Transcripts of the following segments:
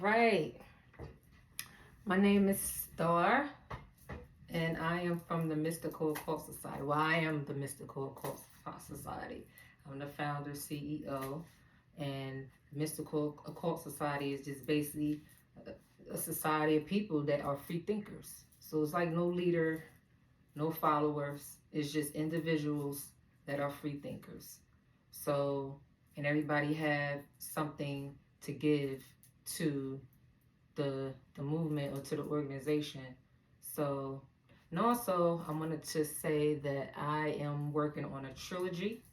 right. My name is Star, and I am from the Mystical Occult Society. Well, I am the Mystical Occult Society. I'm the founder, CEO, and Mystical Occult Society is just basically a society of people that are free thinkers. So it's like no leader, no followers. It's just individuals that are free thinkers. So, and everybody have something to give to the movement or to the organization. So, and also I wanted to say that I am working on a trilogy.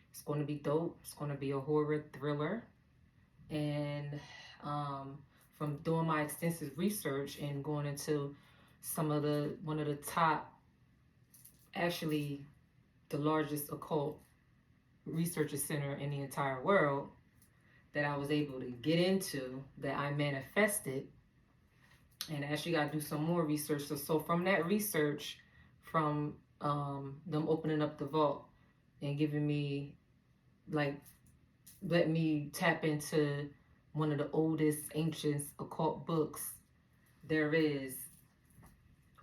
It's going to be dope. It's going to be a horror thriller, and um, from doing my extensive research and going into some of the one of the top, actually the largest occult research center in the entire world that I was able to get into, that I manifested, and actually got to do some more research. So from that research, from them opening up the vault and giving me, like, let me tap into one of the oldest ancient occult books there is,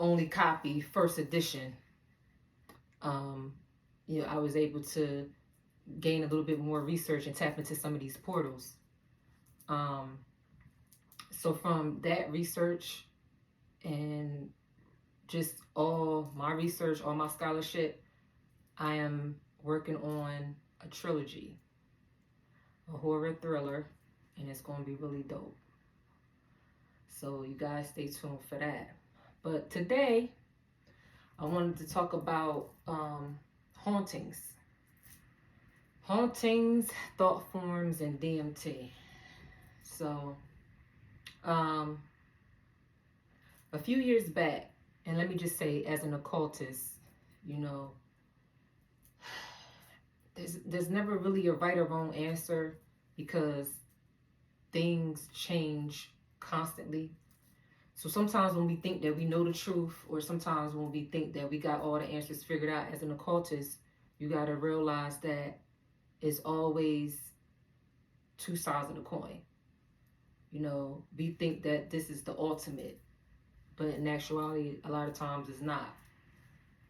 only copy, first edition. um I was able to gain a little bit more research and tap into some of these portals. um so from that research and just all my research, all my scholarship, I am working on a trilogy, a horror thriller, and it's going to be really dope. So you guys stay tuned for that. But today, I wanted to talk about hauntings. Hauntings, thought forms, and DMT. So, um, a few years back, and let me just say, as an occultist, you know, there's never really a right or wrong answer because things change constantly. So sometimes when we think that we know the truth, or sometimes when we think that we got all the answers figured out as an occultist, you got to realize that it's always two sides of the coin. We think that this is the ultimate, but in actuality, a lot of times it's not.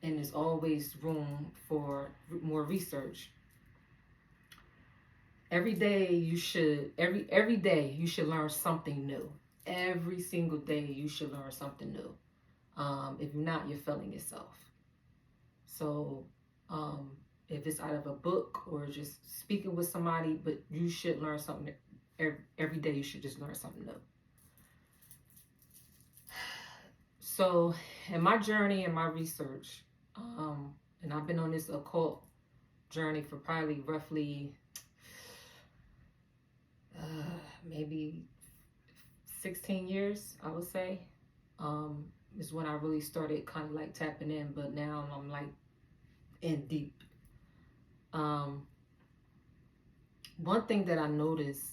And there's always room for more research. Every day you should every day you should learn something new. Every single day you should learn something new. If not, you're failing yourself. So if it's out of a book or just speaking with somebody, but you should learn something every day. You should just learn something new. So in my journey and my research, and I've been on this occult journey for probably roughly maybe 16 years, I would say. Is when I really started kind of like tapping in, but now I'm like in deep. One thing that I noticed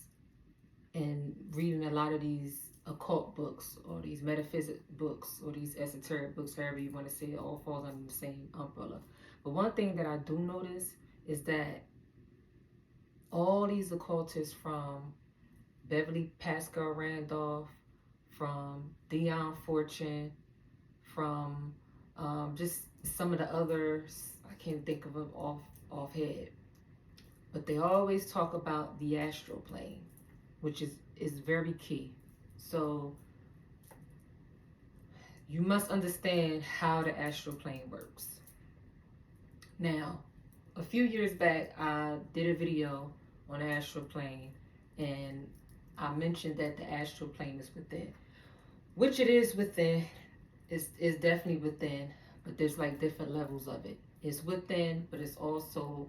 in reading a lot of these occult books or these metaphysic books or these esoteric books, however you want to say it, all falls under the same umbrella. But one thing that I do notice is that all these occultists, from Beverly Pascal Randolph, from Dion Fortune, from just some of the others, I can't think of them off head, but they always talk about the astral plane, which is very key. So you must understand how the astral plane works. Now, a few years back, I did a video on the astral plane, and I mentioned that the astral plane is within, which it is within. Is definitely within, but there's like different levels of it. It's within, but it's also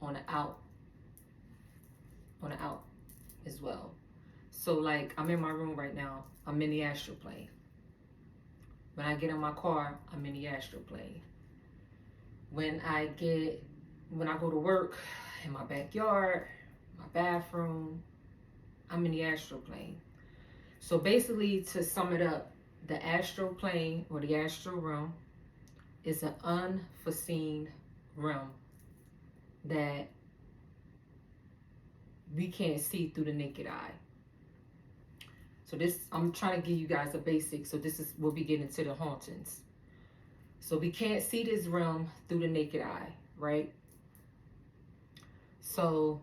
on the out, as well. So like, I'm in my room right now. I'm in the astral plane. When I get in my car, I'm in the astral plane. When I go to work, in my backyard, my bathroom, I'm in the astral plane. So basically, to sum it up, the astral plane or the astral realm is an unforeseen realm that we can't see through the naked eye. So this, I'm trying to give you guys a basic. So this is, we'll be getting to the hauntings. So we can't see this realm through the naked eye, right? So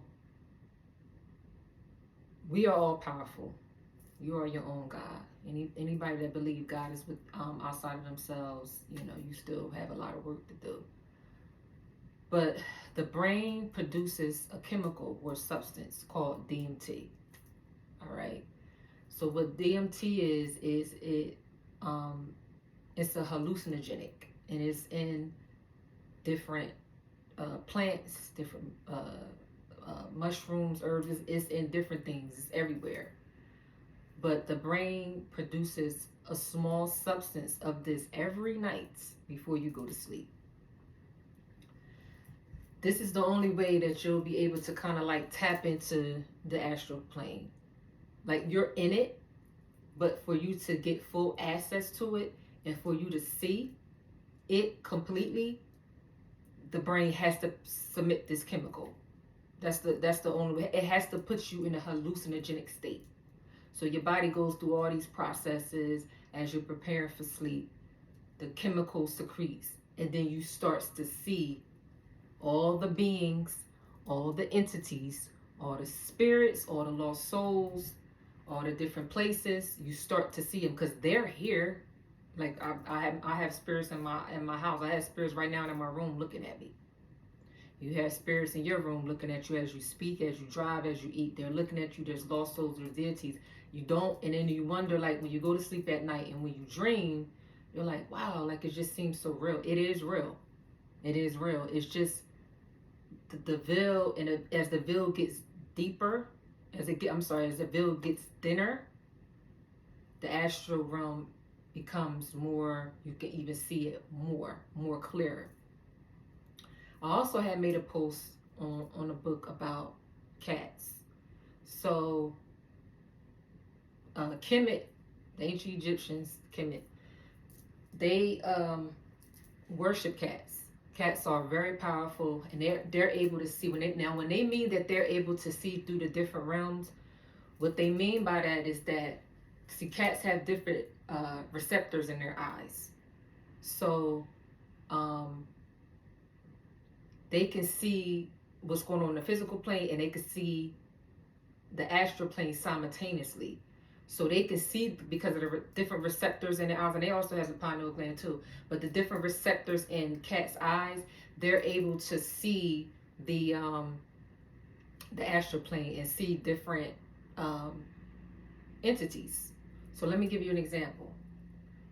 we are all powerful. You are your own God. Anybody that believe God is with outside of themselves, you know, you still have a lot of work to do. But the brain produces a chemical or substance called DMT. All right. So what DMT is it's a hallucinogenic, and it's in different plants, different mushrooms, herbs. It's in different things. It's everywhere. But the brain produces a small substance of this every night before you go to sleep. This is the only way that you'll be able to kind of like tap into the astral plane. Like you're in it, but for you to get full access to it and for you to see it completely, the brain has to submit this chemical. That's the only way. It has to put you in a hallucinogenic state. So your body goes through all these processes as you're preparing for sleep. The chemical secretes, and then you start to see all the beings, all the entities, all the spirits, all the lost souls, all the different places. You start to see them because they're here. Like I have spirits in my house. I have spirits right now in my room looking at me. You have spirits in your room looking at you as you speak, as you drive, as you eat. They're looking at you. There's lost souls, there's deities. You don't, and then you wonder, like when you go to sleep at night and when you dream, you're like, wow, like it just seems so real. It is real. It is real. It's just the veil, and as the veil gets deeper, as the veil gets thinner, the astral realm becomes more. You can even see it more clearer. I also had made a post on a book about cats. So Kemet, the ancient Egyptians, Kemet, they worship cats. Cats are very powerful, and they're able to see when they mean that they're able to see through the different realms. What they mean by that is that, see, cats have different receptors in their eyes, so they can see what's going on in the physical plane, and they can see the astral plane simultaneously. So they can see because of the different receptors in their eyes, and they also have a pineal gland too. But the different receptors in cats' eyes, they're able to see the astral plane and see different entities. So let me give you an example,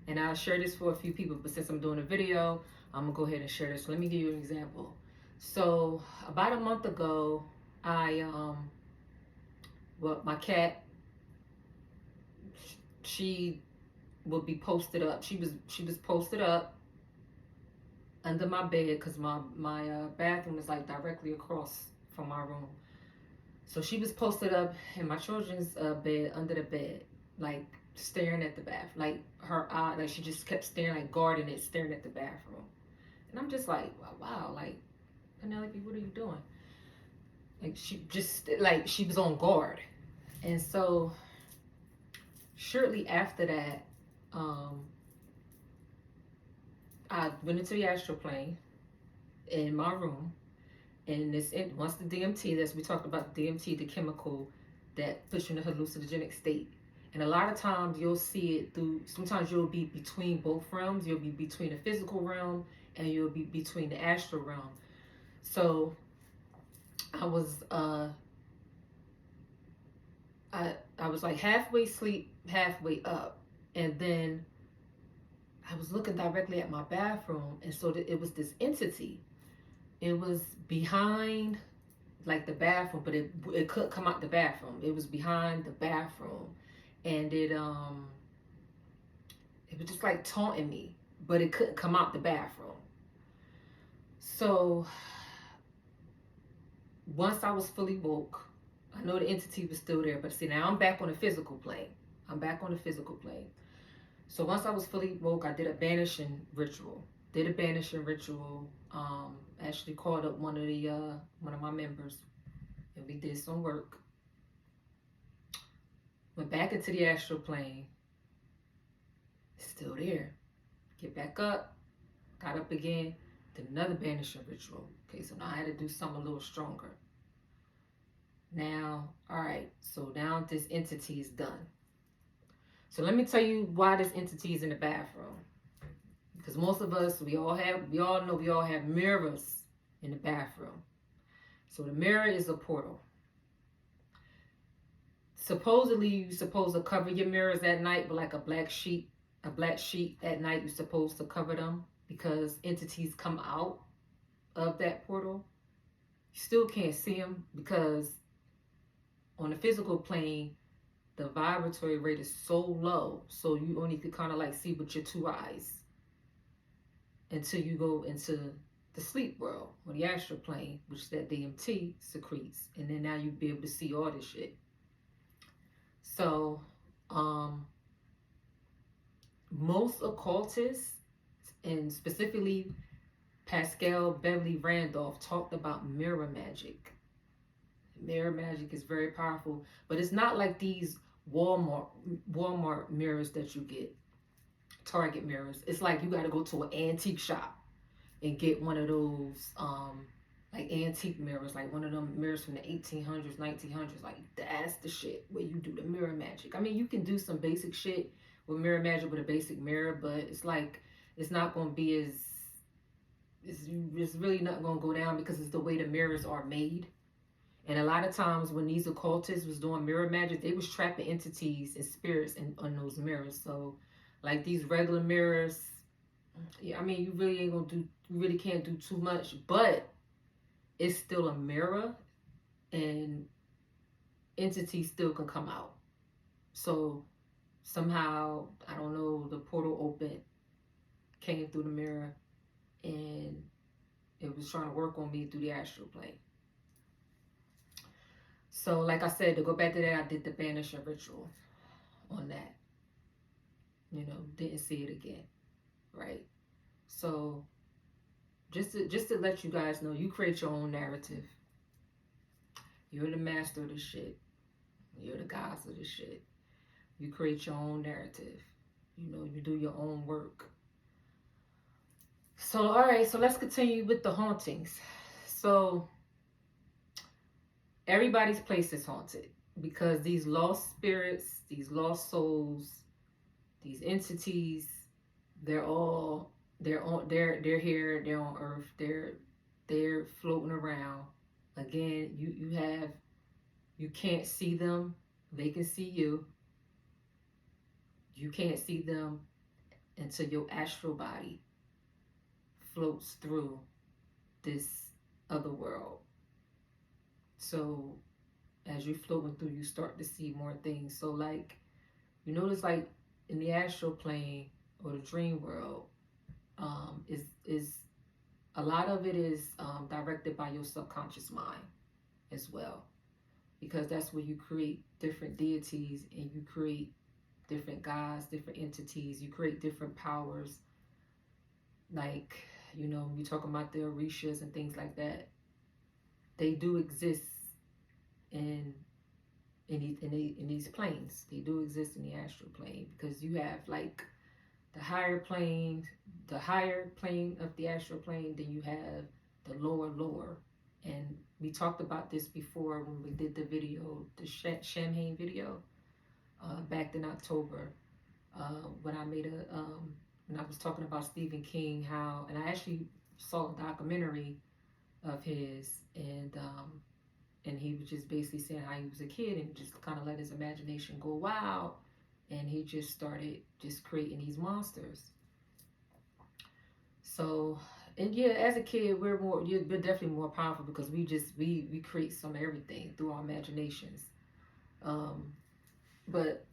and I'll share this for a few people. But since I'm doing a video, I'm gonna go ahead and share this. So let me give you an example. So about a month ago, my cat, she would be posted up. She was posted up under my bed because my bathroom is like directly across from my room. So she was posted up in my children's bed, under the bed, like staring at the bath, like her eye, like she just kept staring, like guarding it, staring at the bathroom. And I'm just like, wow, like, Penelope, what are you doing? Like she was on guard. And so shortly after that, I went into the astral plane in my room, and once the DMT, we talked about the DMT, the chemical that puts you in a hallucinogenic state. And a lot of times you'll see it through. Sometimes you'll be between both realms. You'll be between the physical realm and you'll be between the astral realm. So I was I was like halfway asleep, halfway up, and then I was looking directly at my bathroom, and so it was this entity. It was behind like the bathroom, but it couldn't come out the bathroom. It was behind the bathroom, and it was just like taunting me, but it couldn't come out the bathroom. So once I was fully woke, I know the entity was still there, but see, now I'm back on the physical plane. So once I was fully woke, I did a banishing ritual. Actually called up one of my members, and we did some work. went back into the astral plane. It's still there. Get back up, got up again, did another banishing ritual. Okay, so now I had to do something a little stronger. Now, all right, so now this entity is done. So let me tell you why this entity is in the bathroom. Because most of us, we all know we all have mirrors in the bathroom. So the mirror is a portal. Supposedly, you're supposed to cover your mirrors at night with like a black sheet at night. You're supposed to cover them because entities come out of that portal. You still can't see them because on the physical plane, the vibratory rate is so low, so you only could kind of like see with your two eyes until you go into the sleep world or the astral plane, which that DMT secretes, and then now you'll be able to see all this shit. So, most occultists, and specifically Pascal Beverly Randolph, talked about mirror magic. Mirror magic is very powerful, but it's not like these Walmart mirrors that you get, Target mirrors. It's like you got to go to an antique shop and get one of those like antique mirrors, like one of them mirrors from the 1800s, 1900s. Like that's the shit where you do the mirror magic. I mean, you can do some basic shit with mirror magic with a basic mirror, but it's like it's not going to be as it's really not going to go down because it's the way the mirrors are made. And a lot of times when these occultists was doing mirror magic, they was trapping entities and spirits on those mirrors. So like these regular mirrors, yeah, I mean, you really can't do too much, but it's still a mirror and entities still can come out. So somehow, I don't know, the portal opened, came through the mirror, and it was trying to work on me through the astral plane. So, like I said, to go back to that, I did the banishing ritual on that. Didn't see it again, right? So, just to let you guys know, you create your own narrative. You're the master of this shit. You're the gods of this shit. You create your own narrative. You do your own work. So, all right, so let's continue with the hauntings. So, everybody's place is haunted because these lost spirits, these lost souls, these entities, they're here, they're on earth, they're floating around. Again, you can't see them, they can see you. You can't see them until your astral body floats through this other world. So as you're floating through, you start to see more things. So like, you notice like in the astral plane or the dream world, is a lot of it is directed by your subconscious mind as well, because that's where you create different deities and you create different gods, different entities, you create different powers. Like, you're talking about the Orishas and things like that. They do exist in these planes. They do exist in the astral plane because you have like the higher plane of the astral plane, then you have the lower. And we talked about this before when we did the video, the Shamhain video, back in October, when I made when I was talking about Stephen King, and I actually saw a documentary of his, and he was just basically saying how he was a kid and just kind of let his imagination go wild, and he just started just creating these monsters. So, and yeah, as a kid, we're definitely more powerful because we create some of everything through our imaginations. But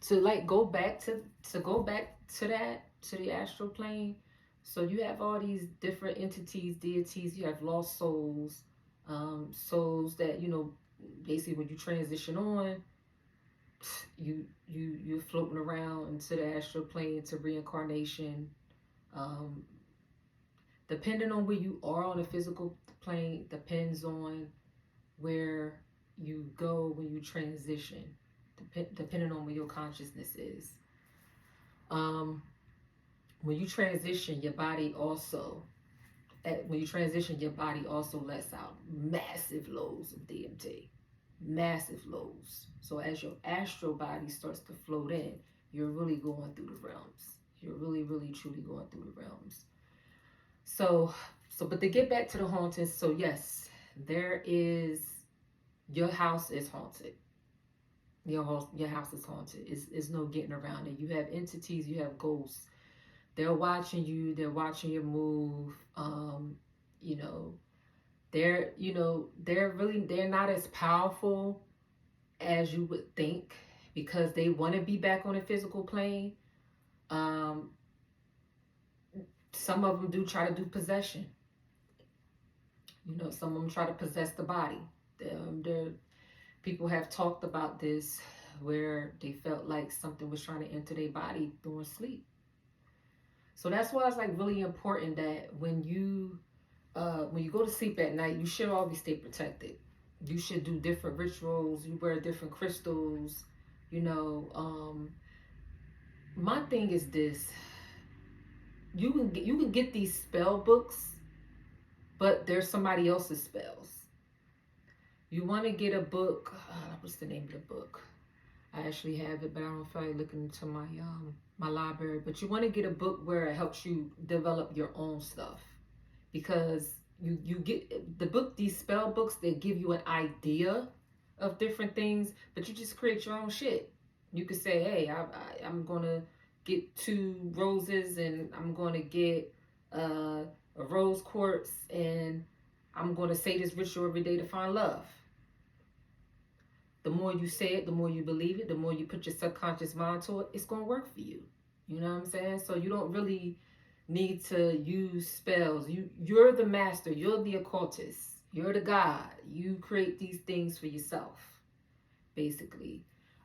to like go back to the astral plane, so you have all these different entities, deities. You have lost souls, souls that basically when you transition on, you're floating around into the astral plane to reincarnation. Depending on where you are on the physical plane, depends on where you go when you transition. depending on where your consciousness is. Um, when you transition, your body also lets out massive loads of DMT, massive loads. So as your astral body starts to float in, you're really going through the realms. You're really, really, truly going through the realms. So, but to get back to the hauntings, so yes, your house is haunted. Your house is haunted. It's no getting around it. You have entities, you have ghosts. They're watching you. They're watching your move. You know, they're not as powerful as you would think because they want to be back on a physical plane. Some of them do try to do possession. You know, some of them try to possess the body. People have talked about this where they felt like something was trying to enter their body during sleep. So that's why it's like really important that when you go to sleep at night, you should always stay protected. You should do different rituals. You wear different crystals. You know, my thing is this: you can get these spell books, but they're somebody else's spells. You want to get a book. What's the name of the book? I actually have it, but I don't feel like looking into my library. But you want to get a book where it helps you develop your own stuff, because you get the book. These spell books, they give you an idea of different things, but you just create your own shit. You could say, hey, I'm gonna get 2 roses, and I'm gonna get a rose quartz, and I'm gonna say this ritual every day to find love. The more you say it, the more you believe it, the more you put your subconscious mind to it, it's going to work for you. You know what I'm saying? So you don't really need to use spells. You're the master. You're the occultist. You're the god. You create these things for yourself, basically.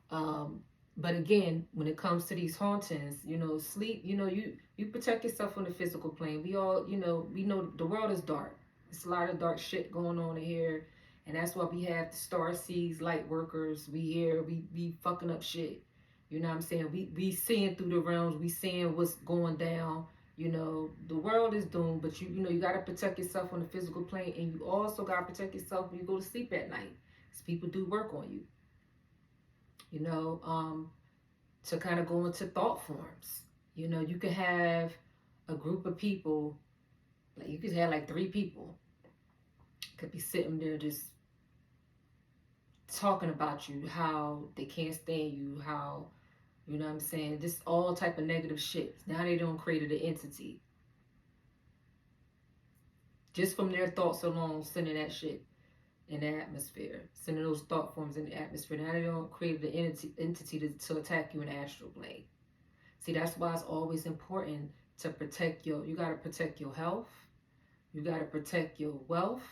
But again, when it comes to these hauntings, you know, sleep, you know, you protect yourself on the physical plane. We all, you know, we know the world is dark. There's a lot of dark shit going on in here. And that's why we have the star seeds, light workers. We fucking up shit. You know what I'm saying? We seeing through the realms. We seeing what's going down. You know, the world is doomed, but you know, you got to protect yourself on the physical plane. And you also got to protect yourself when you go to sleep at night. Because people do work on you. You know, to kind of go into thought forms. You know, you could have a group of people, like you could have like 3 people. Could be sitting there just talking about you, how they can't stand you, how, you know what I'm saying, just all type of negative shit. Now they don't create an entity. Just from their thoughts alone, sending that shit in the atmosphere, sending those thought forms in the atmosphere. Now they don't create an entity to attack you in the astral plane. See, that's why it's always important to protect you got to protect your health. You got to protect your wealth.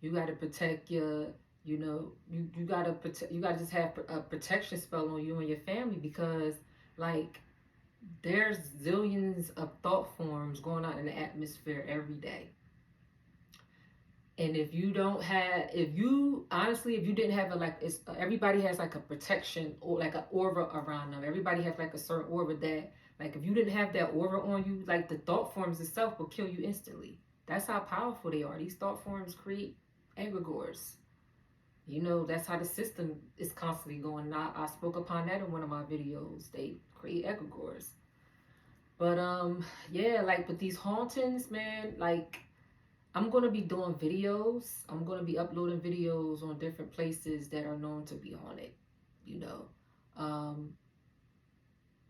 You got to protect your, you know, you got to protect, you got to just have a protection spell on you and your family, because like there's zillions of thought forms going on in the atmosphere every day. And if you didn't have everybody has like a protection or like an aura around them. Everybody has like a certain aura that, like, if you didn't have that aura on you, like the thought forms itself will kill you instantly. That's how powerful they are. These thought forms create egregores. You know, that's how the system is constantly going. I spoke upon that in one of my videos. They create egregores. But yeah, like with these hauntings, man, like I'm going to be doing videos. I'm going to be uploading videos on different places that are known to be haunted, you know.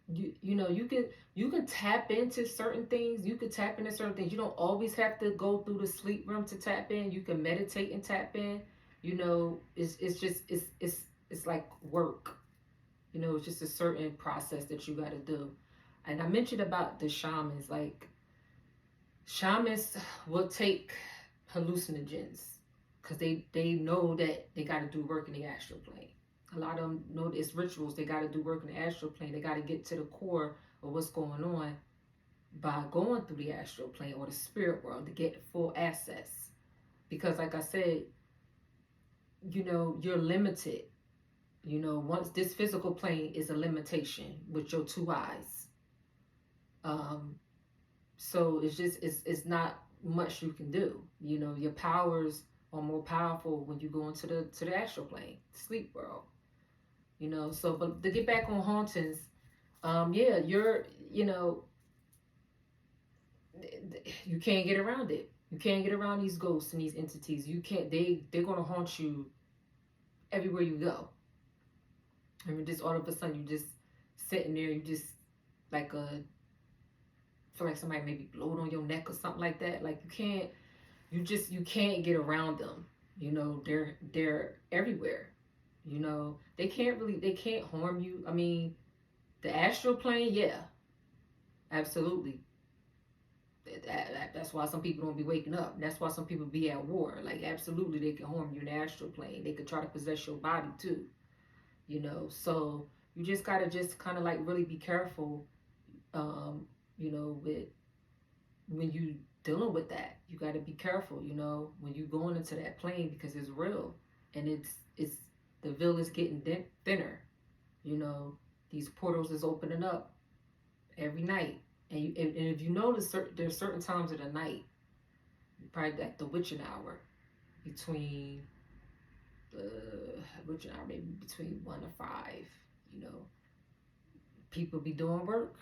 You know, you can tap into certain things. You can tap into certain things. You don't always have to go through the sleep room to tap in. You can meditate and tap in. You know, it's like work. You know, it's just a certain process that you got to do. And I mentioned about the shamans, like shamans will take hallucinogens because they know that they got to do work in the astral plane. A lot of them know it's rituals. They got to do work in the astral plane. They got to get to the core of what's going on by going through the astral plane or the spirit world to get full access. Because like I said, you know, you're limited. You know, once this physical plane is a limitation with your two eyes. Um, so it's not much you can do. You know, your powers are more powerful when you go into the astral plane, sleep world. You know, so but to get back on hauntings, yeah, you know, you can't get around it. You can't get around these ghosts and these entities. You can't. They're gonna haunt you everywhere you go. I mean, just all of a sudden you just sitting there. You just like a feel like somebody maybe blowed on your neck or something like that. Like you can't get around them. You know, they're everywhere. You know, they can't harm you. I mean, the astral plane, yeah, absolutely. That's why some people don't be waking up. That's why some people be at war. Like, absolutely, they can harm you in the astral plane. They could try to possess your body too. You know, so you just gotta just kind of like really be careful. You know, with when you dealing with that, you got to be careful. You know, when you going into that plane because it's real, and it's the veil is getting thinner. You know, these portals is opening up every night, and if you notice, there's certain times of the night, probably at the witching hour, between the witching hour, maybe between 1 to 5. You know, people be doing work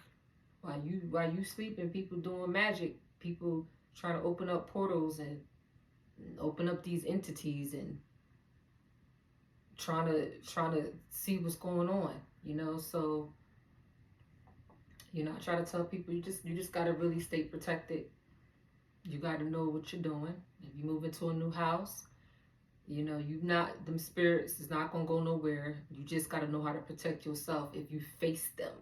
while you sleeping. People doing magic. People trying to open up portals and open up these entities and trying to see what's going on. You know, so you know, I try to tell people you just gotta really stay protected. You gotta know what you're doing. If you move into a new house, you know, you not them spirits is not gonna go nowhere. You just gotta know how to protect yourself if you face them.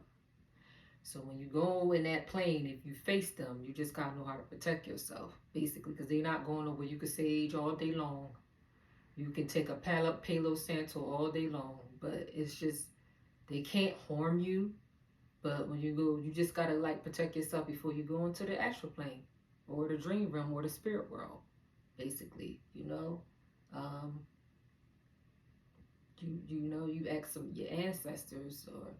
So when you go in that plane, if you face them, you just gotta know how to protect yourself, basically, because they're not going nowhere. You can sage all day long. You can take a Palo Santo all day long, but it's just they can't harm you. But when you go, you just gotta like protect yourself before you go into the astral plane, or the dream realm, or the spirit world, basically. You know, um, you know you ask some your ancestors, or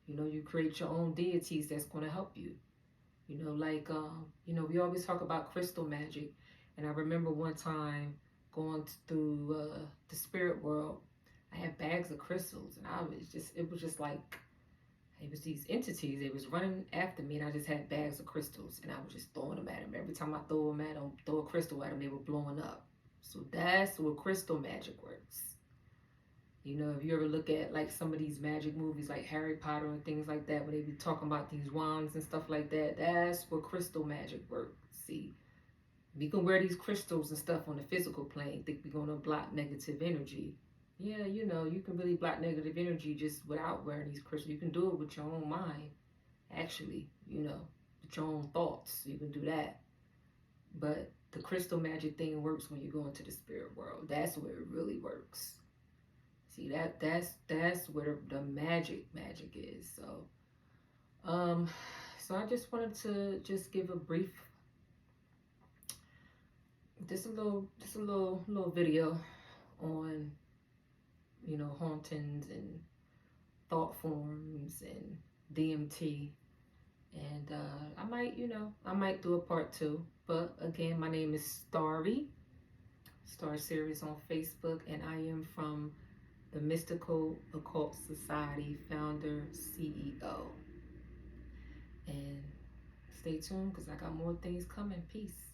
you know you create your own deities that's gonna help you. You know, like you know, we always talk about crystal magic, and I remember one time going through the spirit world. I had bags of crystals, and it was just like it was these entities. They was running after me, and I just had bags of crystals, and I was just throwing them at them. Every time I throw them at them, throw a crystal at them, they were blowing up. So that's where crystal magic works. You know, if you ever look at like some of these magic movies like Harry Potter and things like that, where they be talking about these wands and stuff like that, that's where crystal magic works. See, we can wear these crystals and stuff on the physical plane, think we're gonna block negative energy. Yeah, you know, you can really block negative energy just without wearing these crystals. You can do it with your own mind, actually, you know, with your own thoughts. You can do that. But the crystal magic thing works when you go into the spirit world. That's where it really works. See that's where the magic is. Um so I just wanted to just give a brief just a little video on, you know, hauntings and thought forms and DMT. And I might do a part 2. But again, my name is Star Series on Facebook, and I am from the Mystical Occult Society, founder, CEO. And stay tuned because I got more things coming. Peace.